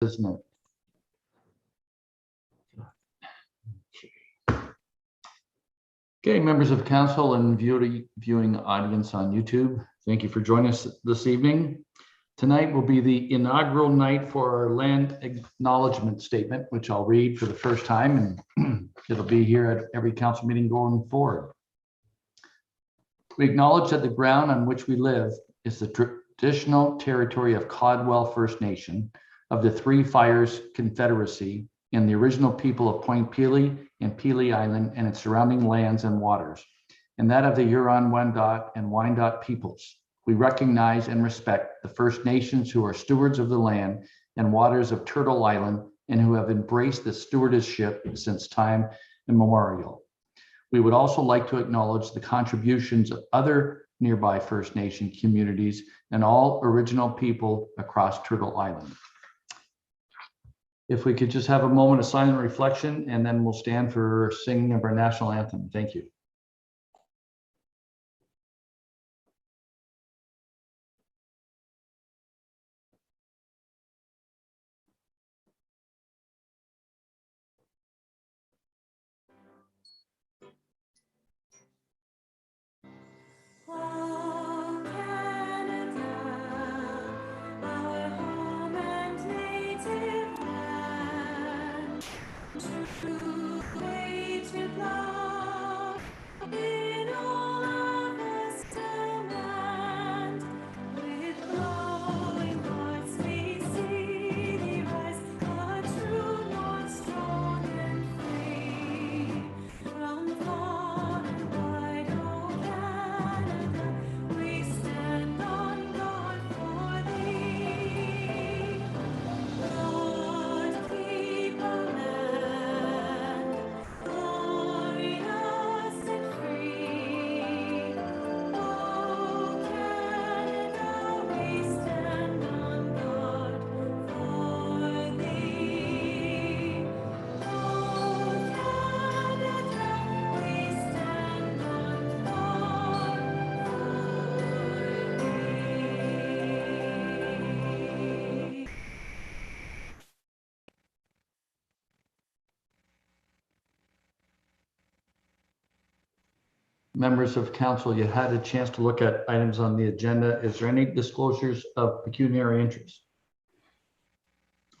isn't it? Okay, members of council and viewing audience on YouTube, thank you for joining us this evening. Tonight will be the inaugural night for our land acknowledgement statement, which I'll read for the first time, and it'll be here at every council meeting going forward. We acknowledge that the ground on which we live is the traditional territory of Caldwell First Nation, of the Three Fires Confederacy, and the original people of Point Pelee and Pelee Island and its surrounding lands and waters, and that of the Huron-Wendat and Wyandot peoples. We recognize and respect the First Nations who are stewards of the land and waters of Turtle Island and who have embraced the stewardship since time immemorial. We would also like to acknowledge the contributions of other nearby First Nation communities and all original people across Turtle Island. If we could just have a moment of silent reflection, and then we'll stand for singing of our national anthem. Thank you. Members of council, you had a chance to look at items on the agenda. Is there any disclosures of pecuniary interest?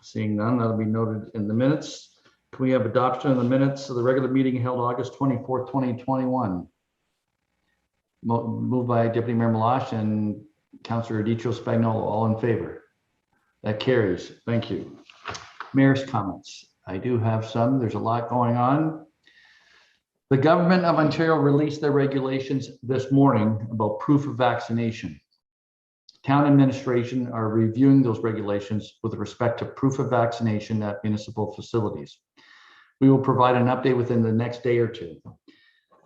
Seeing none, that'll be noted in the minutes. Can we have adoption of the minutes of the regular meeting held August 24th, 2021? Moved by Deputy Mayor Malash and Councillor Aditro Spagnolo. All in favor? That carries. Thank you. Mayor's comments. I do have some. There's a lot going on. The government of Ontario released their regulations this morning about proof of vaccination. Town administration are reviewing those regulations with respect to proof of vaccination at municipal facilities. We will provide an update within the next day or two.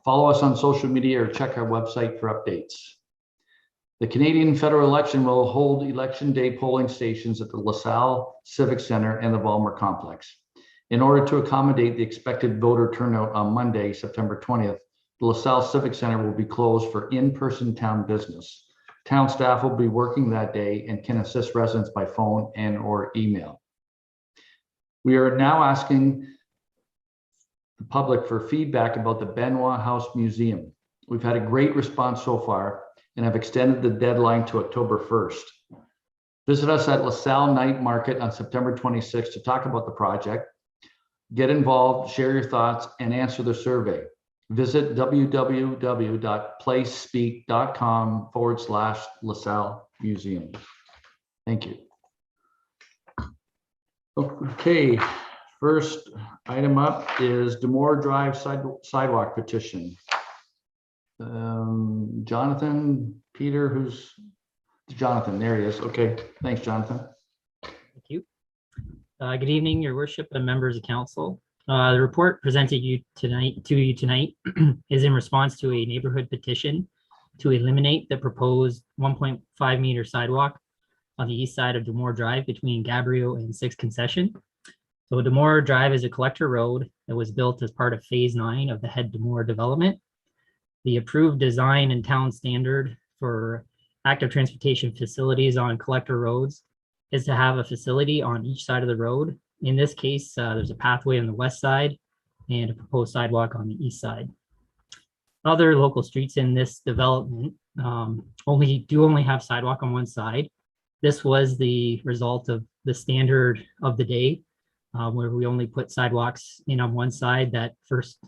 Follow us on social media or check our website for updates. The Canadian federal election will hold election day polling stations at the LaSalle Civic Center and the Balmer Complex. In order to accommodate the expected voter turnout on Monday, September 20th, the LaSalle Civic Center will be closed for in-person town business. Town staff will be working that day and can assist residents by phone and or email. We are now asking the public for feedback about the Benoit House Museum. We've had a great response so far and have extended the deadline to October 1st. Visit us at LaSalle Night Market on September 26th to talk about the project. Get involved, share your thoughts, and answer the survey. Visit www.placespeak.com/LaSalle Museum. Thank you. Okay, first item up is Demore Drive Sidewalk petition. Jonathan, Peter, who's Jonathan? There he is. Okay, thanks, Jonathan. Thank you. Good evening, Your Worship and members of council. The report presented to you tonight is in response to a neighborhood petition to eliminate the proposed 1.5 meter sidewalk on the east side of Demore Drive between Gabrielle and 6 Concession. So Demore Drive is a collector road that was built as part of phase 9 of the Head Demore development. The approved design and town standard for active transportation facilities on collector roads is to have a facility on each side of the road. In this case, there's a pathway on the west side and a proposed sidewalk on the east side. Other local streets in this development only have sidewalk on one side. This was the result of the standard of the day, where we only put sidewalks in on one side. That first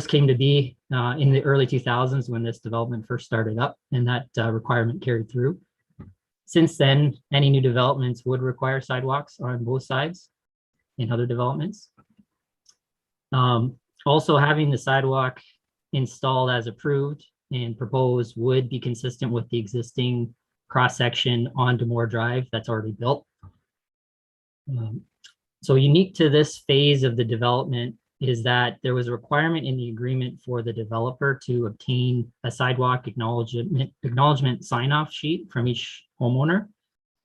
came to be in the early 2000s when this development first started up, and that requirement carried through. Since then, any new developments would require sidewalks on both sides in other developments. Also, having the sidewalk installed as approved and proposed would be consistent with the existing cross-section on Demore Drive that's already built. So unique to this phase of the development is that there was a requirement in the agreement for the developer to obtain a sidewalk acknowledgement sign-off sheet from each homeowner.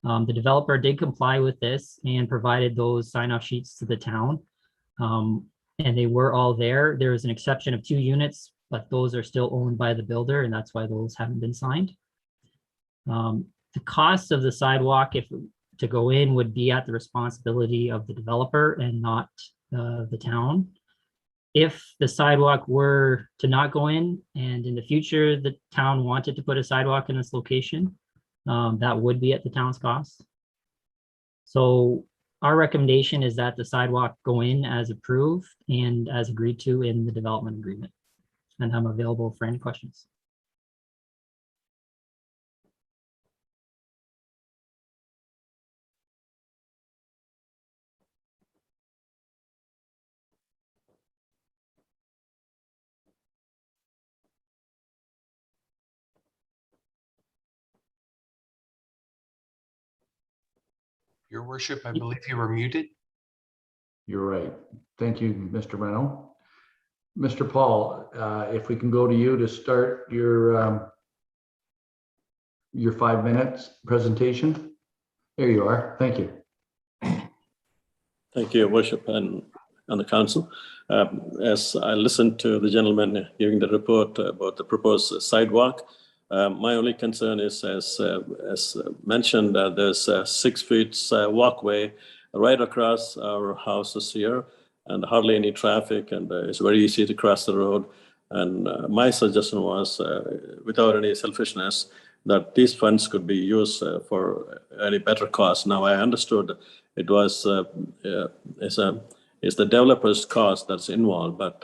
The developer did comply with this and provided those sign-off sheets to the town. And they were all there. There is an exception of 2 units, but those are still owned by the builder, and that's why those haven't been signed. The cost of the sidewalk, if to go in, would be at the responsibility of the developer and not the town. If the sidewalk were to not go in, and in the future the town wanted to put a sidewalk in this location, that would be at the town's cost. So our recommendation is that the sidewalk go in as approved and as agreed to in the development agreement. And I'm available for any questions. Your worship, I believe you were muted. You're right. Thank you, Mr. Benoit. Mr. Paul, if we can go to you to start your 5 minutes presentation. There you are. Thank you. Thank you, Your Worship, and the council. As I listened to the gentleman giving the report about the proposed sidewalk, my only concern is, as mentioned, there's a 6 feet walkway right across our houses here, and hardly any traffic, and it's very easy to cross the road. And my suggestion was, without any selfishness, that these funds could be used for any better cause. Now, I understood it was it's the developer's cost that's involved, but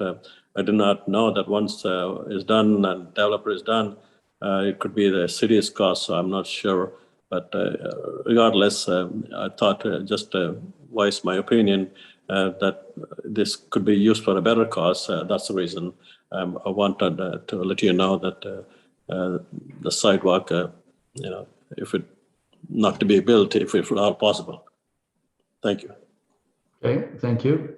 I did not know that once is done and developer is done, it could be the city's cost. So I'm not sure. But regardless, I thought just voice my opinion that this could be used for a better cause. That's the reason I wanted to let you know that the sidewalk, if it not to be built, if it were all possible. Thank you. Okay, thank you.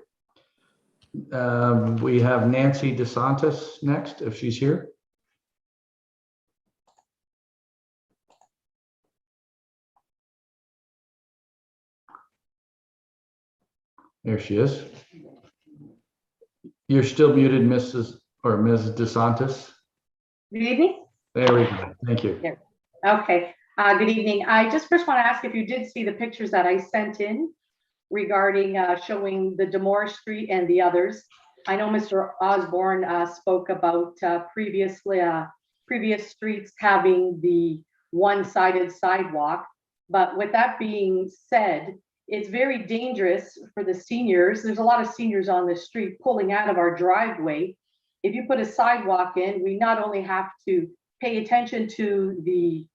We have Nancy DeSantis next, if she's here. There she is. You're still muted, Mrs. or Ms. DeSantis. Good evening. There we go. Thank you. Yeah. Okay. Good evening. I just first want to ask if you did see the pictures that I sent in regarding showing the Demore Street and the others. I know Mr. Osborne spoke about previous streets having the one-sided sidewalk. But with that being said, it's very dangerous for the seniors. There's a lot of seniors on the street pulling out of our driveway. If you put a sidewalk in, we not only have to pay attention to the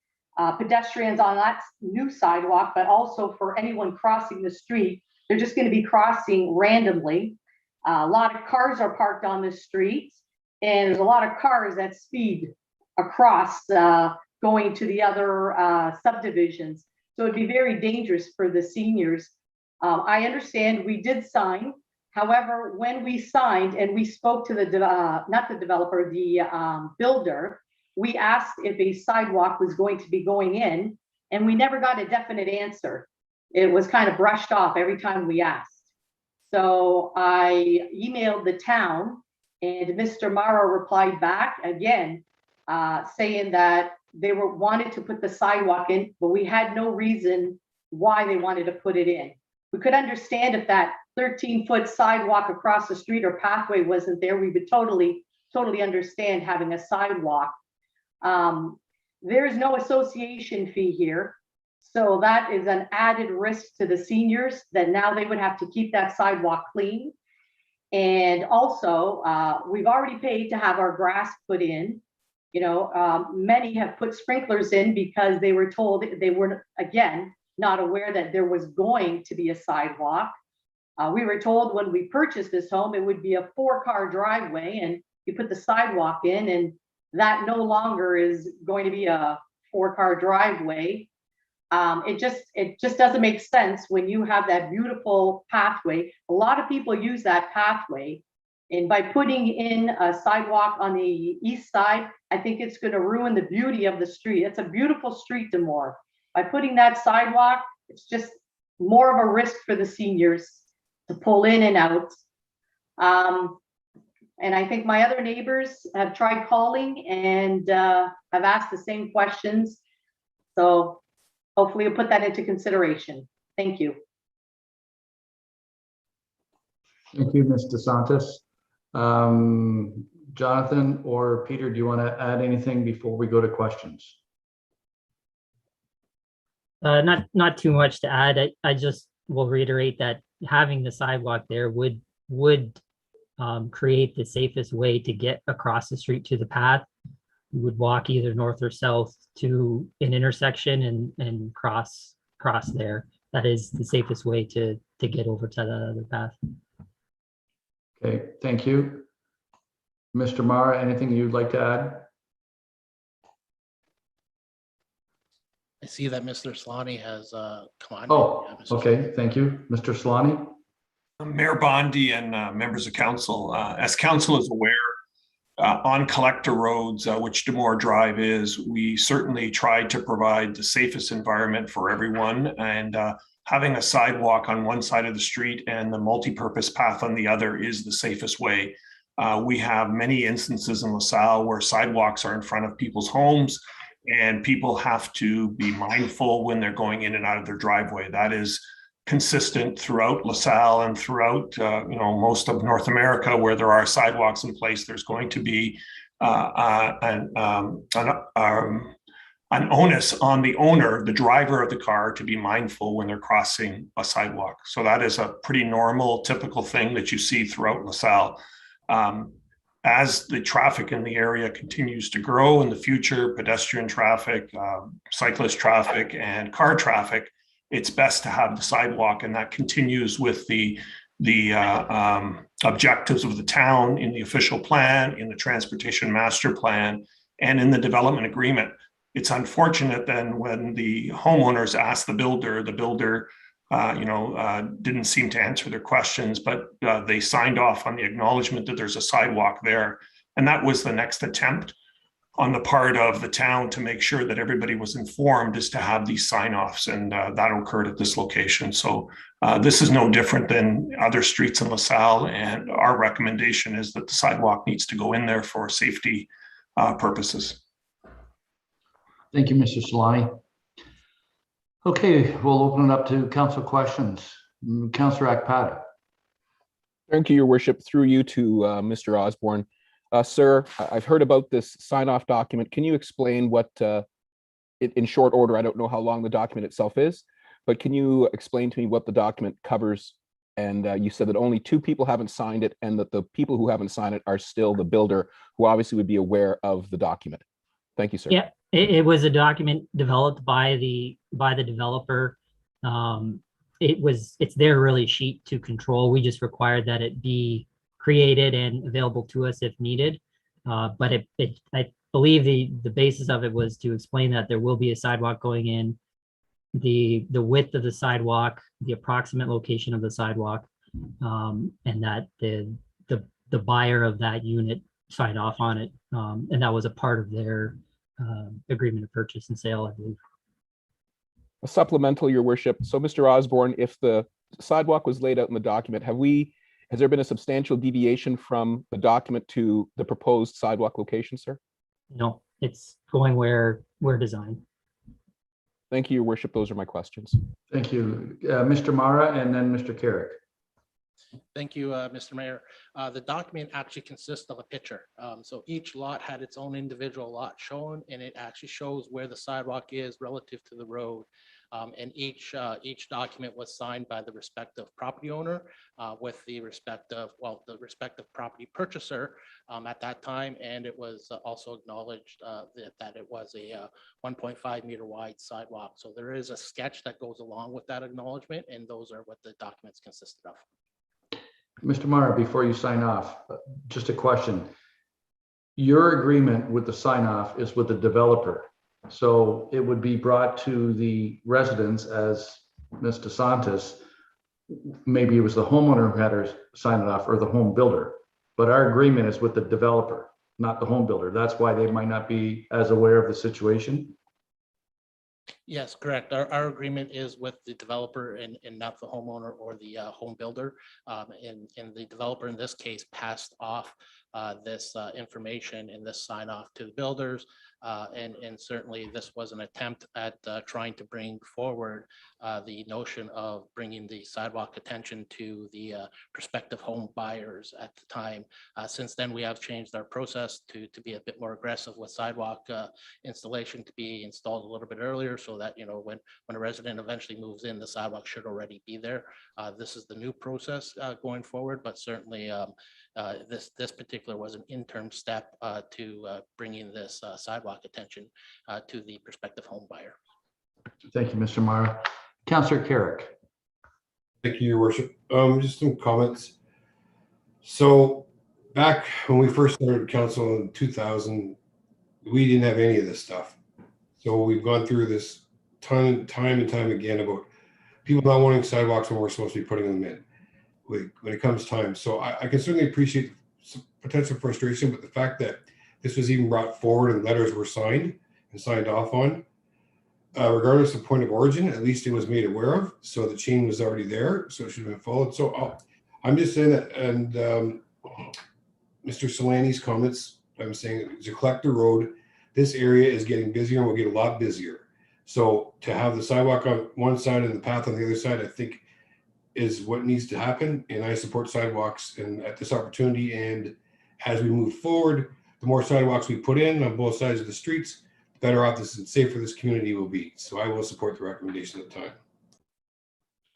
pedestrians on that new sidewalk, but also for anyone crossing the street, they're just going to be crossing randomly. A lot of cars are parked on the street, and there's a lot of cars that speed across going to the other subdivisions. So it'd be very dangerous for the seniors. I understand we did sign. However, when we signed and we spoke to the, not the developer, the builder, we asked if a sidewalk was going to be going in, and we never got a definite answer. It was kind of brushed off every time we asked. So I emailed the town, and Mr. Morrow replied back again, saying that they wanted to put the sidewalk in, but we had no reason why they wanted to put it in. We could understand if that 13-foot sidewalk across the street or pathway wasn't there, we would totally understand having a sidewalk. There is no association fee here. So that is an added risk to the seniors that now they would have to keep that sidewalk clean. And also, we've already paid to have our grass put in. You know, many have put sprinklers in because they were told they were, again, not aware that there was going to be a sidewalk. We were told when we purchased this home, it would be a 4-car driveway and you put the sidewalk in, and that no longer is going to be a 4-car driveway. It just doesn't make sense when you have that beautiful pathway. A lot of people use that pathway, and by putting in a sidewalk on the east side, I think it's going to ruin the beauty of the street. It's a beautiful street, Demore. By putting that sidewalk, it's just more of a risk for the seniors to pull in and out. And I think my other neighbors have tried calling and have asked the same questions. So hopefully you'll put that into consideration. Thank you. Thank you, Ms. DeSantis. Jonathan or Peter, do you want to add anything before we go to questions? Not too much to add. I just will reiterate that having the sidewalk there would create the safest way to get across the street to the path. You would walk either north or south to an intersection and cross there. That is the safest way to get over to the other path. Okay, thank you. Mr. Mara, anything you'd like to add? I see that Mr. Solani has come on. Oh, Yeah, Mr. okay, thank you. Mr. Solani? Mayor Bondi and members of council, as council is aware, on collector roads, which Demore Drive is, we certainly tried to provide the safest environment for everyone, and having a sidewalk on one side of the street and the multi-purpose path on the other is the safest way. We have many instances in LaSalle where sidewalks are in front of people's homes, and people have to be mindful when they're going in and out of their driveway. That is consistent throughout LaSalle and throughout most of North America, where there are sidewalks in place. There's going to be an onus on the owner, the driver of the car, to be mindful when they're crossing a sidewalk. So that is a pretty normal, typical thing that you see throughout LaSalle. As the traffic in the area continues to grow in the future, pedestrian traffic, cyclist traffic, and car traffic, it's best to have the sidewalk, and that continues with the objectives of the town in the official plan, in the transportation master plan, and in the development agreement. It's unfortunate then when the homeowners asked the builder didn't seem to answer their questions, but they signed off on the acknowledgement that there's a sidewalk there. And that was the next attempt on the part of the town to make sure that everybody was informed, is to have these sign-offs, and that occurred at this location. So this is no different than other streets in LaSalle, and our recommendation is that the sidewalk needs to go in there for safety purposes. Thank you, Mr. Solani. Okay, we'll open it up to council questions. Councillor Akpata. Thank you, Your Worship. Through you to Mr. Osborne. Sir, I've heard about this sign-off document. Can you explain what, in short order, I don't know how long the document itself is, but can you explain to me what the document covers? And you said that only 2 people haven't signed it, and that the people who haven't signed it are still the builder, who obviously would be aware of the document. Thank you, sir. Yeah, it was a document developed by the developer. It's their really sheet to control. We just required that it be created and available to us if needed. But I believe the basis of it was to explain that there will be a sidewalk going in, the width of the sidewalk, the approximate location of the sidewalk, and that the buyer of that unit signed off on it. And that was a part of their agreement of purchase and sale, I believe. A supplemental, Your Worship. So, Mr. Osborne, if the sidewalk was laid out in the document, has there been a substantial deviation from the document to the proposed sidewalk location, sir? No, it's going where we're designed. Thank you, Your Worship. Those are my questions. Thank you. Mr. Mara and then Mr. Carrick. Thank you, Mr. Mayor. The document actually consists of a picture. So each lot had its own individual lot shown, and it actually shows where the sidewalk is relative to the road. And each document was signed by the respective property owner with the respective property purchaser at that time. And it was also acknowledged that it was a 1.5 meter wide sidewalk. So there is a sketch that goes along with that acknowledgement, and those are what the documents consisted of. Mr. Mara, before you sign off, just a question. Your agreement with the sign off is with the developer. So it would be brought to the residents as Ms. DeSantis, maybe it was the homeowner who had her sign it off or the home builder, but our agreement is with the developer, not the home builder. That's why they might not be as aware of the situation. Yes, correct. Our agreement is with the developer and not the homeowner or the home builder. And the developer in this case passed off this information and this sign off to the builders. And certainly this was an attempt at trying to bring forward the notion of bringing the sidewalk attention to the prospective home buyers at the time. Since then, we have changed our process to be a bit more aggressive with sidewalk installation to be installed a little bit earlier, so that, you know, when a resident eventually moves in, the sidewalk should already be there. This is the new process going forward, but certainly this particular was an interim step to bringing this sidewalk attention to the prospective home buyer. Thank you, Mr. Mara. Councillor Carrick. Thank you, Your Worship. Just some comments. So back when we first started council in 2000, we didn't have any of this stuff. So we've gone through this time and time again about people not wanting sidewalks when we're supposed to be putting them in when it comes time. So I can certainly appreciate some potential frustration, but the fact that this was even brought forward and letters were signed and signed off on, regardless of point of origin, at least it was made aware of. So the chain was already there, so it should have been followed. So I'm just saying that, and Mr. Solani's comments, I'm saying it's a collector road. This area is getting busier and will get a lot busier. So to have the sidewalk on one side and the path on the other side, I think is what needs to happen. And I support sidewalks and at this opportunity. And as we move forward, the more sidewalks we put in on both sides of the streets, the better off this and safer this community will be. So I will support the recommendation at the time.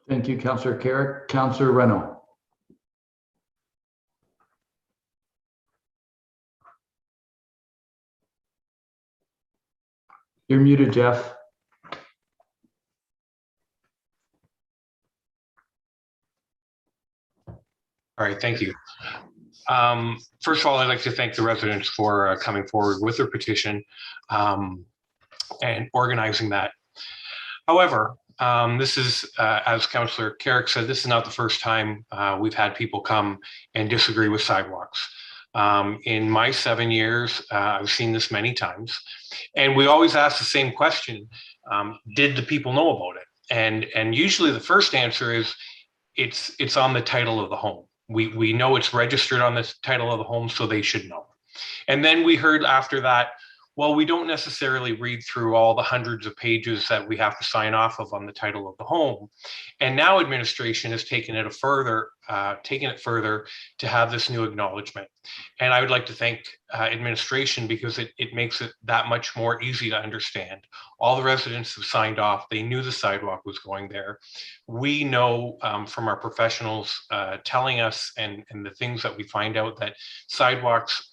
Thank you, Councillor Carrick. Councillor Renault. You're muted, Jeff. All right, thank you. First of all, I'd like to thank the residents for coming forward with their petition and organizing that. However, this is, as Councillor Carrick said, this is not the first time we've had people come and disagree with sidewalks. In my 7 years, I've seen this many times, and we always ask the same question: did the people know about it? And usually the first answer is it's on the title of the home. We know it's registered on the title of the home, so they should know. And then we heard after that, well, we don't necessarily read through all the hundreds of pages that we have to sign off of on the title of the home. And now administration has taken it further to have this new acknowledgement. And I would like to thank administration, because it makes it that much more easy to understand. All the residents have signed off. They knew the sidewalk was going there. We know from our professionals telling us and the things that we find out that sidewalks,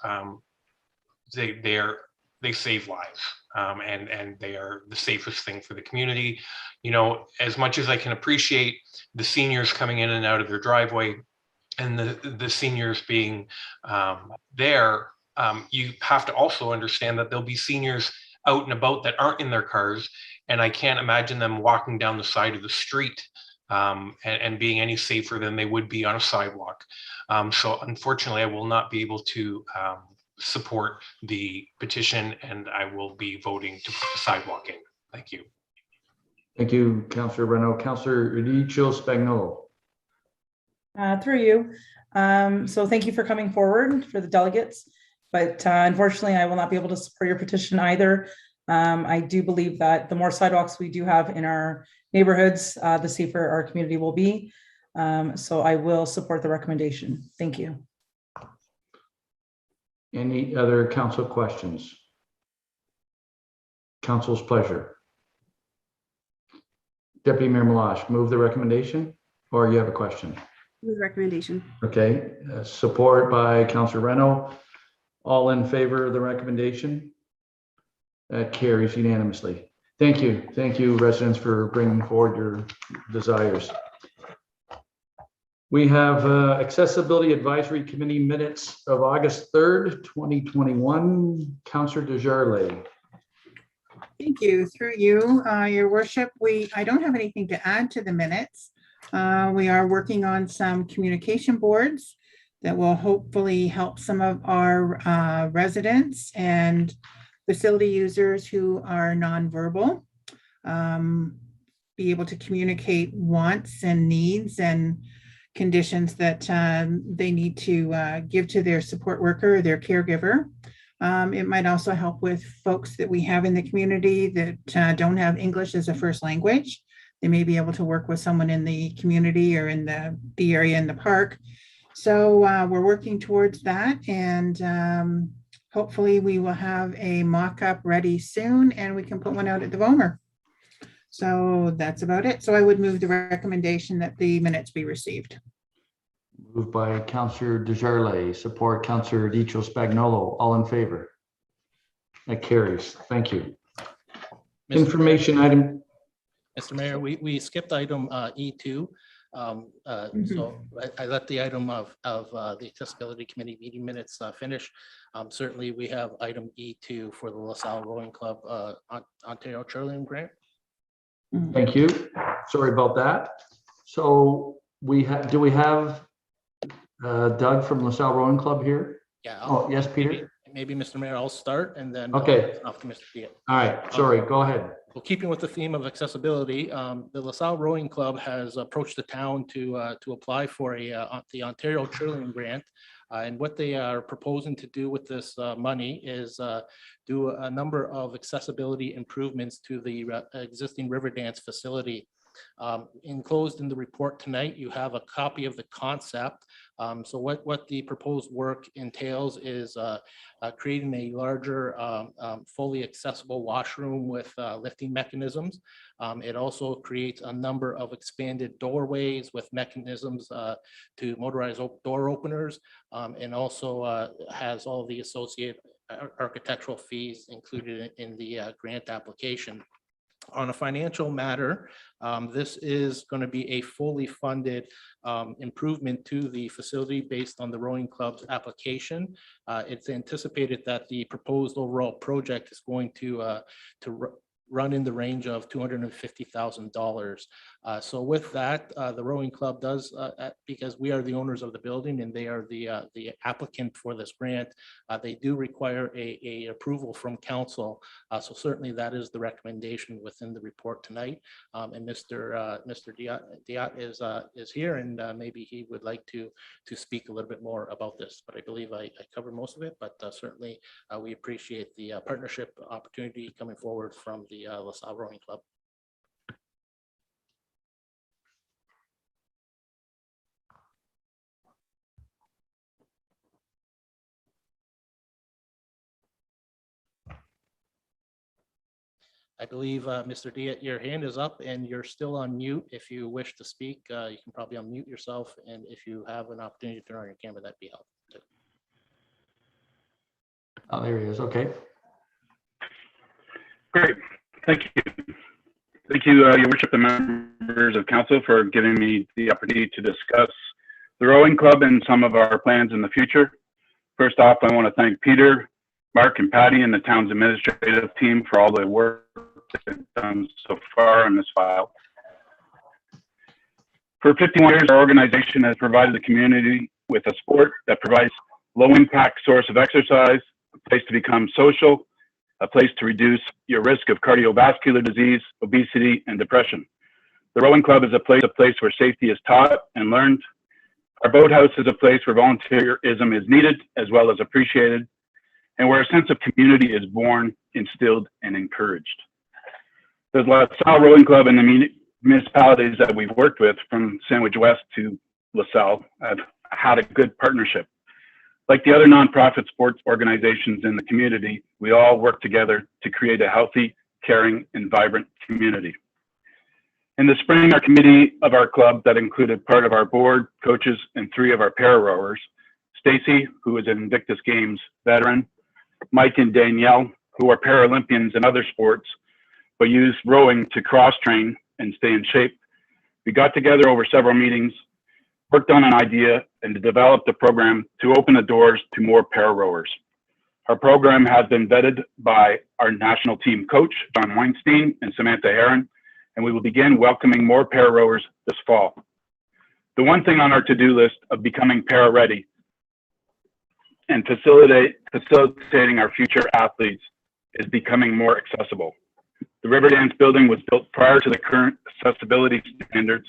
they save lives, and they are the safest thing for the community. You know, as much as I can appreciate the seniors coming in and out of their driveway and the seniors being there, you have to also understand that there'll be seniors out and about that aren't in their cars, and I can't imagine them walking down the side of the street and being any safer than they would be on a sidewalk. So unfortunately, I will not be able to support the petition, and I will be voting to put the sidewalk in. Thank you. Thank you, Councillor Renault. Councillor Udicio Spagnolo. Through you. So thank you for coming forward for the delegates, but unfortunately I will not be able to support your petition either. I do believe that the more sidewalks we do have in our neighborhoods, the safer our community will be. So I will support the recommendation. Thank you. Any other council questions? Council's pleasure. Deputy Mayor Malash, move the recommendation, or you have a question? Move recommendation. Okay, support by Councilor Reno. All in favor of the recommendation? That carries unanimously. Thank you. Thank you, residents, for bringing forward your desires. We have Accessibility Advisory Committee minutes of August 3rd, 2021. Councilor Desjardins. Thank you. Through you, your worship, I don't have anything to add to the minutes. We are working on some communication boards that will hopefully help some of our residents and facility users who are nonverbal be able to communicate wants and needs and conditions that they need to give to their support worker or their caregiver. It might also help with folks that we have in the community that don't have English as a first language. They may be able to work with someone in the community or in the area in the park. So we're working towards that, and hopefully we will have a mock-up ready soon and we can put one out at the VOMR. So that's about it. So I would move the recommendation that the minutes be received. Moved by Councilor Desjardins, support Councilor Dicho Spagnolo. All in favor? That carries. Thank you. Information item. Mr. Mayor, we skipped item E2. So I let the item of the Accessibility Committee meeting minutes finish. Certainly, we have item E2 for the LaSalle Rowing Club Ontario Cheerleading Grant. Thank you. Sorry about that. So do we have Doug from LaSalle Rowing Club here? Yeah. Oh, yes, Peter. Maybe Mr. Mayor, I'll start and then okay. Off to Mr. Diet. All right. Sorry. Go ahead. Well, keeping with the theme of accessibility, the LaSalle Rowing Club has approached the town to apply for the Ontario Cheerleading Grant. And what they are proposing to do with this money is do a number of accessibility improvements to the existing river dance facility. Enclosed in the report tonight, you have a copy of the concept. So what the proposed work entails is creating a larger, fully accessible washroom with lifting mechanisms. It also creates a number of expanded doorways with mechanisms to motorized door openers, and also has all the associated architectural fees included in the grant application. On a financial matter, this is going to be a fully funded improvement to the facility based on the rowing club's application. It's anticipated that the proposed overall project is going to run in the range of $250,000. So with that, the rowing club does, because we are the owners of the building and they are the applicant for this grant, they do require a approval from council. So certainly that is the recommendation within the report tonight. And Mr. Diat is here, and maybe he would like to speak a little bit more about this. But I believe I covered most of it. But certainly we appreciate the partnership opportunity coming forward from the LaSalle Rowing Club. I believe, Mr. Diat, your hand is up and you're still on mute. If you wish to speak, you can probably unmute yourself. And if you have an opportunity to turn on your camera, that'd be helpful too. Oh, there he is. Okay. Great. Thank you. Thank you, Your Worship, and members of council, for giving me the opportunity to discuss the rowing club and some of our plans in the future. First off, I want to thank Peter, Mark, and Patty and the town's administrative team for all the work they've done so far in this file. For 51 years, our organization has provided the community with a sport that provides low-impact source of exercise, a place to become social, a place to reduce your risk of cardiovascular disease, obesity, and depression. The rowing club is a place where safety is taught and learned. Our boathouse is a place where volunteerism is needed as well as appreciated. and where a sense of community is born, instilled, and encouraged. The LaSalle Rowing Club and the municipalities that we've worked with, from Sandwich West to LaSalle, have had a good partnership. Like the other nonprofit sports organizations in the community, we all work together to create a healthy, caring, and vibrant community. In the spring, our committee of our club that included part of our board, coaches, and 3 of our para-rowers, Stacy, who is an Invictus Games veteran, Mike and Danielle, who are Paralympians in other sports, but use rowing to cross-train and stay in shape. We got together over several meetings, worked on an idea, and developed a program to open the doors to more para-rowers. Our program has been vetted by our national team coach, John Weinstein and Samantha Heron, and we will begin welcoming more para-rowers this fall. The one thing on our to-do list of becoming para-ready and facilitating our future athletes is becoming more accessible. The Riverdance building was built prior to the current accessibility standards.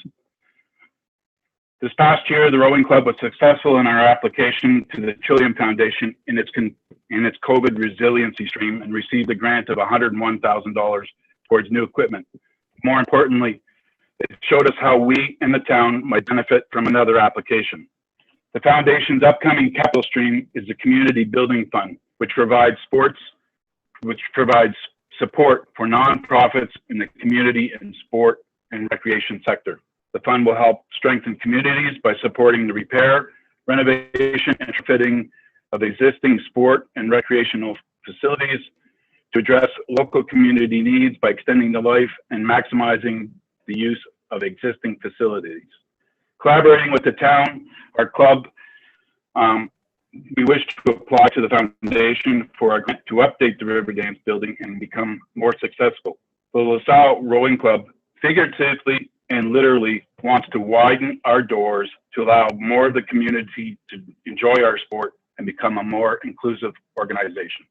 This past year, the Rowing Club was successful in our application to the Trillium Foundation in its COVID resiliency stream and received a grant of $101,000 towards new equipment. More importantly, it showed us how we in the town might benefit from another application. The foundation's upcoming capital stream is the Community Building Fund, which provides support for nonprofits in the community and sport and recreation sector. The fund will help strengthen communities by supporting the repair, renovation, and fitting of existing sport and recreational facilities, to address local community needs by extending the life and maximizing the use of existing facilities. Collaborating with the town, our club, we wish to apply to the foundation for a grant to update the Riverdance building and become more successful. The LaSalle Rowing Club figuratively and literally wants to widen our doors to allow more of the community to enjoy our sport and become a more inclusive organization.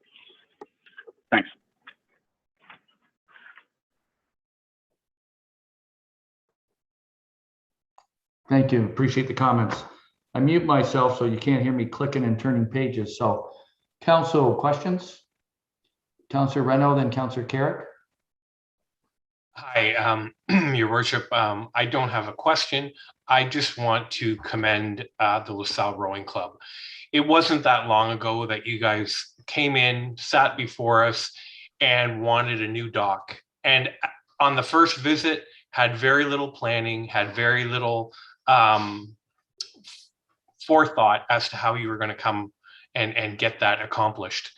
Thanks. Thank you. Appreciate the comments. I mute myself so you can't hear me clicking and turning pages. So council questions? Councillor Reno, then Councillor Carrick. Hi, Your Worship. I don't have a question. I just want to commend the LaSalle Rowing Club. It wasn't that long ago that you guys came in, sat before us, and wanted a new dock. And on the first visit, had very little planning, had very little forethought as to how you were going to come and get that accomplished.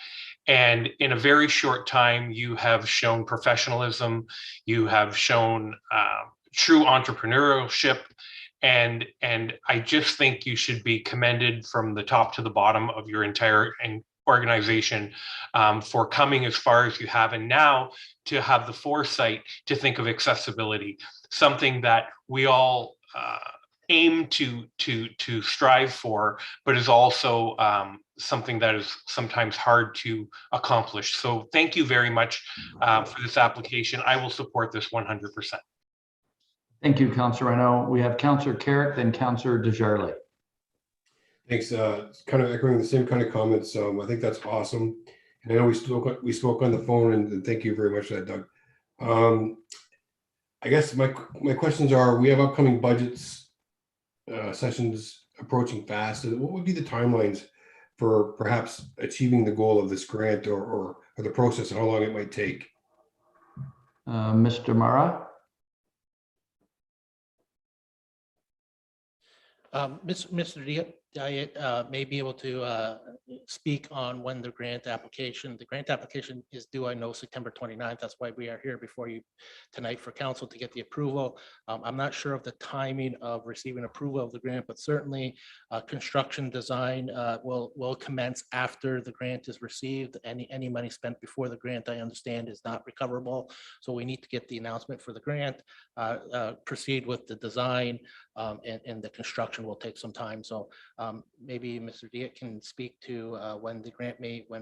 And in a very short time, you have shown professionalism, you have shown true entrepreneurship, and I just think you should be commended from the top to the bottom of your entire organization for coming as far as you have, and now to have the foresight to think of accessibility, something that we all aim to strive for, but is also something that is sometimes hard to accomplish. So thank you very much for this application. I will support this 100%. Thank you, Councillor Reno. We have Councillor Carrick, then Councillor Desjardins. Thanks. Kind of echoing the same kind of comments. I think that's awesome. And I know we spoke on the phone, and thank you very much for that, Doug. I guess my questions are: we have upcoming budgets sessions approaching fast. What would be the timelines for perhaps achieving the goal of this grant, or the process, and how long it might take? Mr. Mara. Mr. Diet may be able to speak on when the grant application is due. I know September 29th. That's why we are here before you tonight for council to get the approval. I'm not sure of the timing of receiving approval of the grant, but certainly construction design will commence after the grant is received. Any money spent before the grant, I understand, is not recoverable. So we need to get the announcement for the grant, proceed with the design, and the construction will take some time. So maybe Mr. Diet can speak to when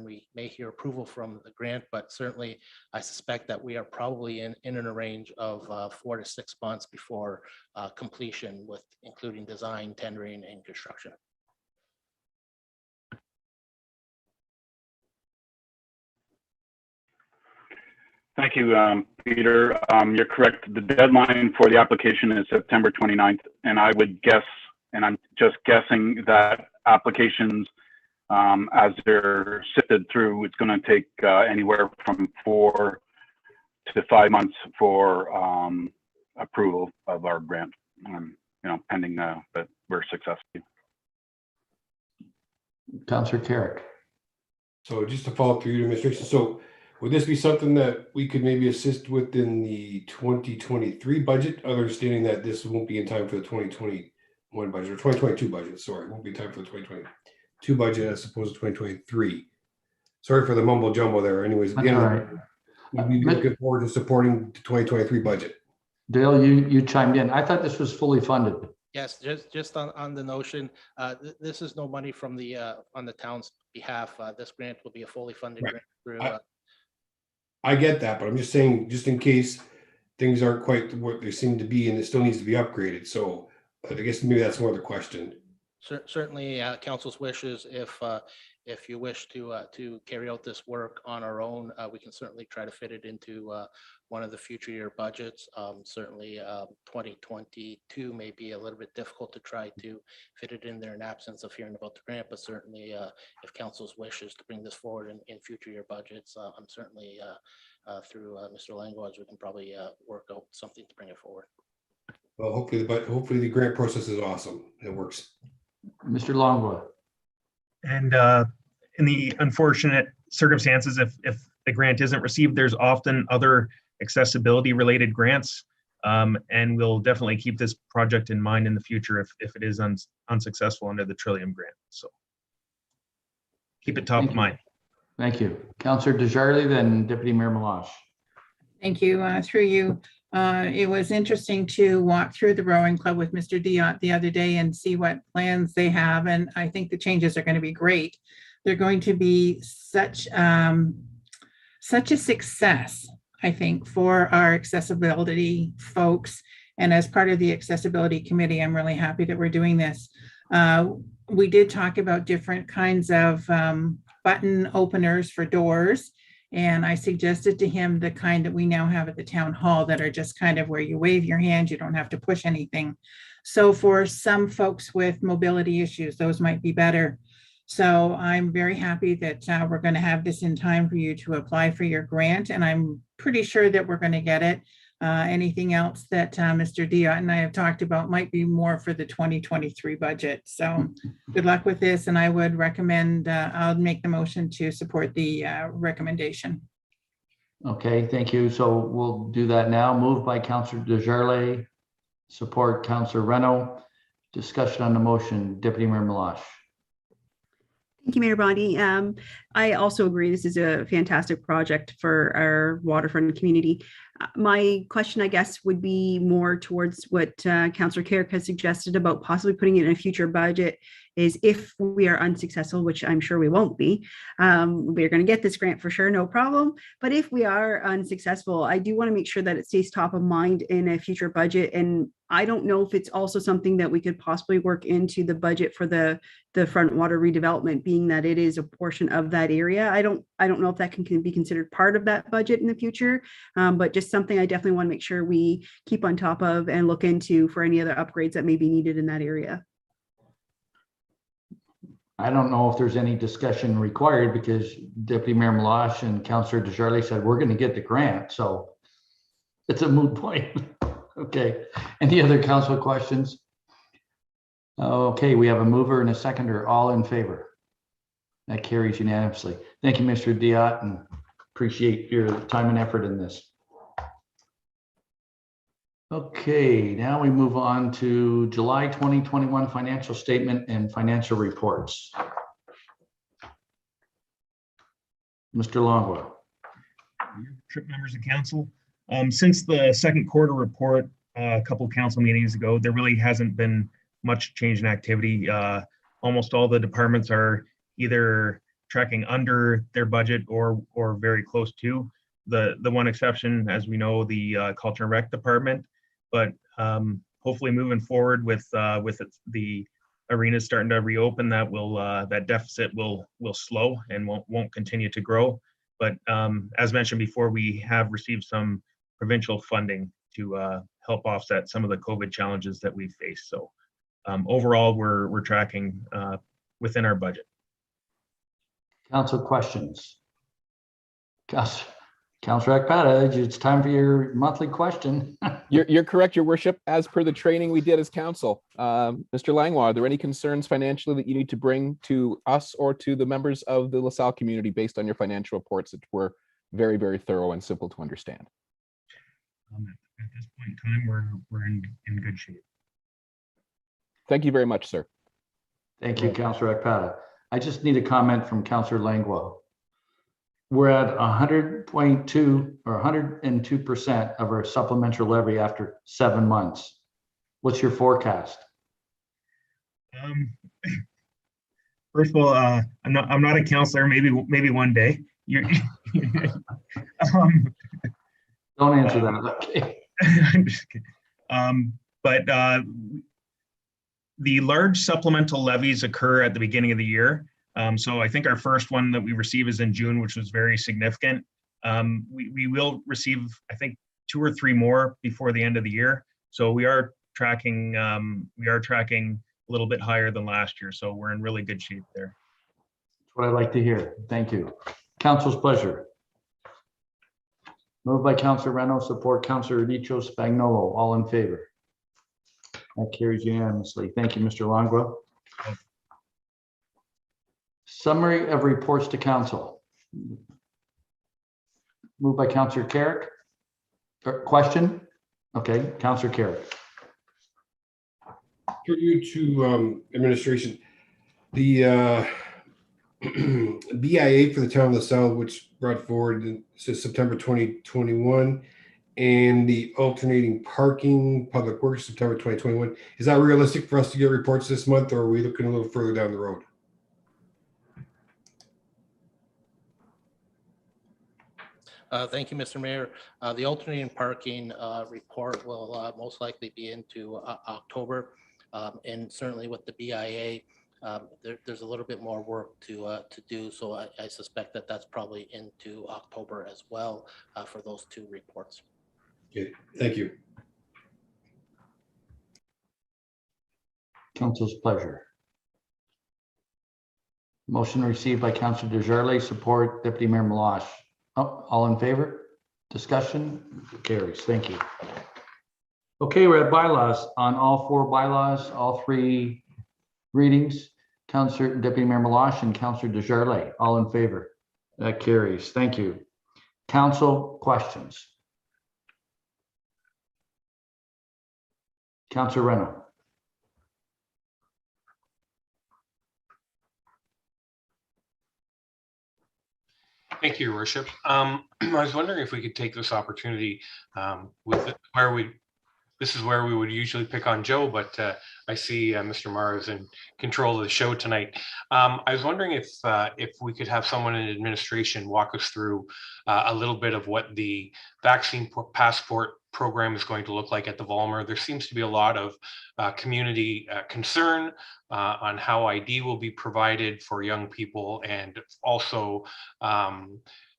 we may hear approval from the grant, but certainly I suspect that we are probably in a range of 4 to 6 months before completion, with including design, tendering, and construction. Thank you, Peter. You're correct. The deadline for the application is September 29th, and I would guess, and I'm just guessing, that applications, as they're sifted through, it's going to take anywhere from 4 to 5 months for approval of our grant, pending that we're successful. Councillor Carrick. So just to follow up through your administration, so would this be something that we could maybe assist with in the 2023 budget, understanding that this won't be in time for the 2021 budget or 2022 budget? Sorry, it won't be in time for the 2022 budget as opposed to 2023. Sorry for the mumbo jumbo there. Anyways, That's all right. we'd be looking forward to supporting the 2023 budget. Dale, you chimed in. I thought this was fully funded. Yes, just on the notion, this is no money from the on the town's behalf. This grant will be a fully funded Right. grant through. I get that, but I'm just saying, just in case things aren't quite what they seem to be and it still needs to be upgraded. So I guess maybe that's more the question. Certainly, council's wishes. If you wish to carry out this work on our own, we can certainly try to fit it into one of the future year budgets. Certainly, 2022 may be a little bit difficult to try to fit it in there in absence of hearing about the grant. But certainly, if council's wishes to bring this forward in future year budgets, I'm certainly through Mr. Langlois, we can probably work out something to bring it forward. Well, hopefully the grant process is awesome. It works. Mr. Longwood. And in the unfortunate circumstances, if the grant isn't received, there's often other accessibility related grants. And we'll definitely keep this project in mind in the future if it is unsuccessful under the Trillium grant. So keep it top of mind. Thank you. Councillor Desjardins, then Deputy Mayor Malash. Thank you. Through you. It was interesting to walk through the rowing club with Mr. Diot the other day and see what plans they have. And I think the changes are going to be great. They're going to be such a success, I think, for our accessibility folks. And as part of the accessibility committee, I'm really happy that we're doing this. We did talk about different kinds of button openers for doors. And I suggested to him the kind that we now have at the town hall that are just kind of where you wave your hand, you don't have to push anything. So for some folks with mobility issues, those might be better. So I'm very happy that we're going to have this in time for you to apply for your grant. And I'm pretty sure that we're going to get it. Anything else that Mr. Diot and I have talked about might be more for the 2023 budget. So good luck with this. And I would recommend, I'll make the motion to support the recommendation. Okay, thank you. So we'll do that now. Moved by Councillor Desjardins, support Councillor Reno. Discussion on the motion, Deputy Mayor Malash. Thank you, Mayor Bondi. I also agree this is a fantastic project for our waterfront community. My question, I guess, would be more towards what Councillor Carrick has suggested about possibly putting it in a future budget, is if we are unsuccessful, which I'm sure we won't be, we're going to get this grant for sure, no problem. But if we are unsuccessful, I do want to make sure that it stays top of mind in a future budget. And I don't know if it's also something that we could possibly work into the budget for the front water redevelopment, being that it is a portion of that area. I don't know if that can be considered part of that budget in the future, but just something I definitely want to make sure we keep on top of and look into for any other upgrades that may be needed in that area. I don't know if there's any discussion required because Deputy Mayor Malash and Councillor Desjardins said we're going to get the grant. So it's a moot point. Okay. Any other council questions? Okay, we have a mover and a seconder, all in favor. That carries unanimously. Thank you, Mr. Diot, and appreciate your time and effort in this. Okay, now we move on to July 2021 financial statement and financial reports. Mr. Longwell. Trip members of council. Since the second quarter report a couple council meetings ago, there really hasn't been much change in activity. Almost all the departments are either tracking under their budget or very close to. The one exception, as we know, the Culture and Rec department. But hopefully moving forward with the arena starting to reopen, that deficit will slow and won't continue to grow. But as mentioned before, we have received some provincial funding to help offset some of the COVID challenges that we face. So overall, we're tracking within our budget. Council questions? Councillor Akpata, it's time for your monthly question. You're correct, Your Worship. As per the training we did as council, Mr. Langlois, are there any concerns financially that you need to bring to us or to the members of the LaSalle community based on your financial reports that were very, very thorough and simple to understand? At this point in time, we're in good shape. Thank you very much, sir. Thank you, Councillor Akpata. I just need a comment from Councillor Langlois. We're at 100.2 or 102% of our supplemental levy after 7 months. What's your forecast? First of all, I'm not a counselor. Maybe one day. Don't answer that. Okay. I'm just kidding. But the large supplemental levies occur at the beginning of the year. So I think our first one that we receive is in June, which was very significant. We will receive, I think, 2 or 3 more before the end of the year. So we are tracking a little bit higher than last year. So we're in really good shape there. That's what I like to hear. Thank you. Council's pleasure. Moved by Councillor Reno, support Councillor Edicho Spagnolo. All in favor? That carries unanimously. Thank you, Mr. Langlois. Summary of reports to council. Moved by Councillor Carrick. Question? Okay, Councillor Carrick. For you to administration, the BIA for the town of LaSalle, which brought forward since September 2021, and the alternating parking public works September 2021. Is that realistic for us to get reports this month, or are we looking a little further down the road? Thank you, Mr. Mayor. The alternating parking report will most likely be into October. And certainly with the BIA, there's a little bit more work to do. So I suspect that that's probably into October as well for those 2 reports. Okay, thank you. Council's pleasure. Motion received by Councillor Desjardins, support Deputy Mayor Meloche. Oh, all in favor? Discussion carries. Thank you. Okay, we're at bylaws. On all 4 bylaws, all 3 readings, Councillor Deputy Mayor Meloche and Councillor Desjardins. All in favor? That carries. Thank you. Council questions. Councillor Reno. Thank you, Your Worship. I was wondering if we could take this opportunity this is where we would usually pick on Joe, but I see Mr. Mara is in control of the show tonight. I was wondering if we could have someone in administration walk us through a little bit of what the vaccine passport program is going to look like at the Volmer. There seems to be a lot of community concern on how ID will be provided for young people, and also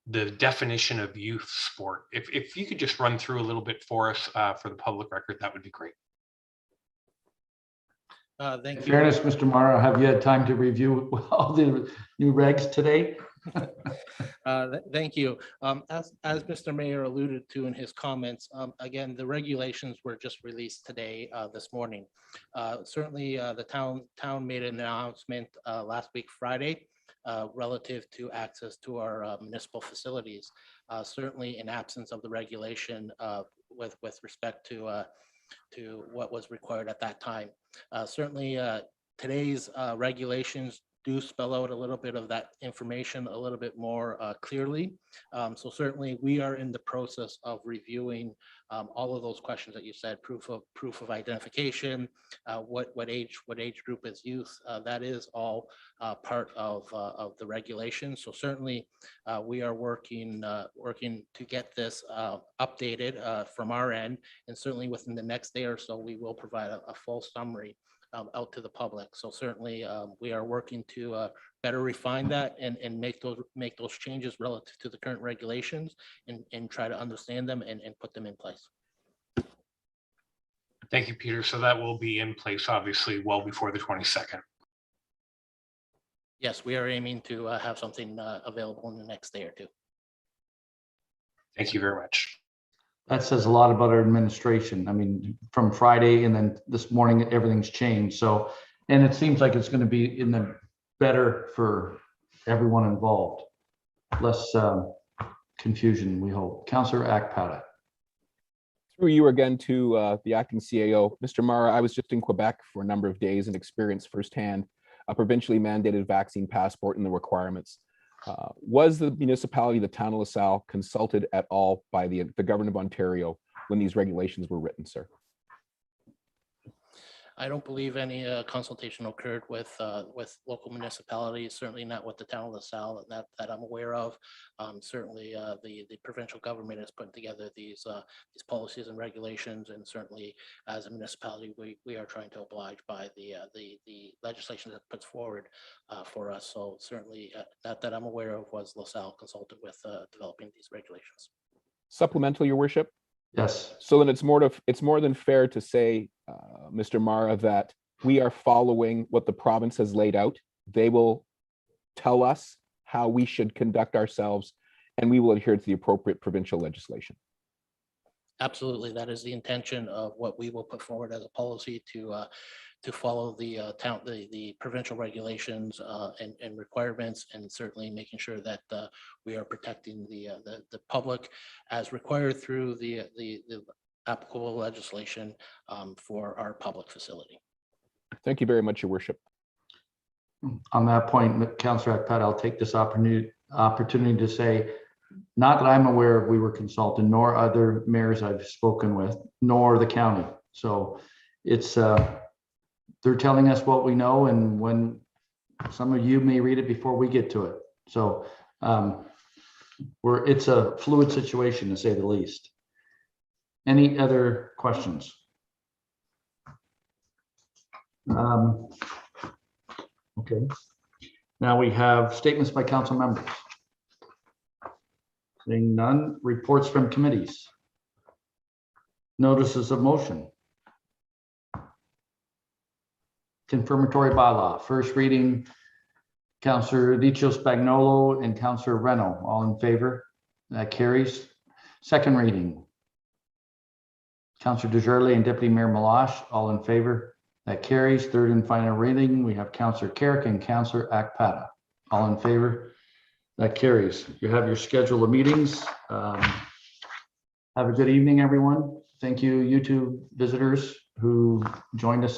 the definition of youth sport. If you could just run through a little bit for us for the public record, that would be great. Thank In you. fairness, Mr. Mara, have you had time to review all the new regs today? Thank you. As Mr. Mayor alluded to in his comments, again, the regulations were just released today, this morning. Certainly, the town made an announcement last week, Friday, relative to access to our municipal facilities. Certainly, in absence of the regulation with respect to what was required at that time. Certainly, today's regulations do spell out a little bit of that information a little bit more clearly. So certainly we are in the process of reviewing all of those questions that you said, proof of identification, what age group is youth. That is all part of the regulation. So certainly we are working to get this updated from our end, and certainly within the next day or so, we will provide a full summary out to the public. So certainly we are working to better refine that and make those changes relative to the current regulations and try to understand them and put them in place. Thank you, Peter. So that will be in place, obviously, well before the 22nd. Yes, we are aiming to have something available in the next day or two. Thank you very much. That says a lot about our administration. I mean, from Friday and then this morning, everything's changed. So, and it seems like it's going to be in the better for everyone involved. Less confusion, we hope. Councillor Akpata. Through you again to the acting CAO. Mr. Mara, I was just in Quebec for a number of days and experienced firsthand a provincially mandated vaccine passport and the requirements. Was the municipality, the town of LaSalle, consulted at all by the government of Ontario when these regulations were written, sir? I don't believe any consultation occurred with local municipalities, certainly not with the town of LaSalle that I'm aware of. Certainly the provincial government has put together these policies and regulations, and certainly as a municipality, we are trying to oblige by the legislation that puts forward for us. So certainly that I'm aware of was LaSalle consulted with developing these regulations. Supplemental, your worship? Yes. So then it's more than fair to say, Mr. Mara, that we are following what the province has laid out. They will tell us how we should conduct ourselves, and we will adhere to the appropriate provincial legislation. Absolutely, that is the intention of what we will put forward as a policy to follow the provincial regulations and requirements, and certainly making sure that we are protecting the public as required through the applicable legislation for our public facility. Thank you very much, your worship. On that point, Councillor Akpata, I'll take this opportunity to say, not that I'm aware of we were consulted, nor other mayors I've spoken with, nor the county. So it's they're telling us what we know, and when some of you may read it before we get to it. So it's a fluid situation, to say the least. Any other questions? Okay. Now we have statements by council members. Seeing none. Reports from committees. Notices of motion. Confirmatory bylaw. First reading, Councillor Dicho Spagnolo and Councillor Reno. All in favor? That carries. Second reading, Councillor Desjardins and Deputy Mayor Malash. All in favor? That carries. Third and final reading, we have Councillor Carrick and Councillor Akpata. All in favor? That carries. You have your schedule of meetings. Have a good evening, everyone. Thank you, YouTube visitors who joined us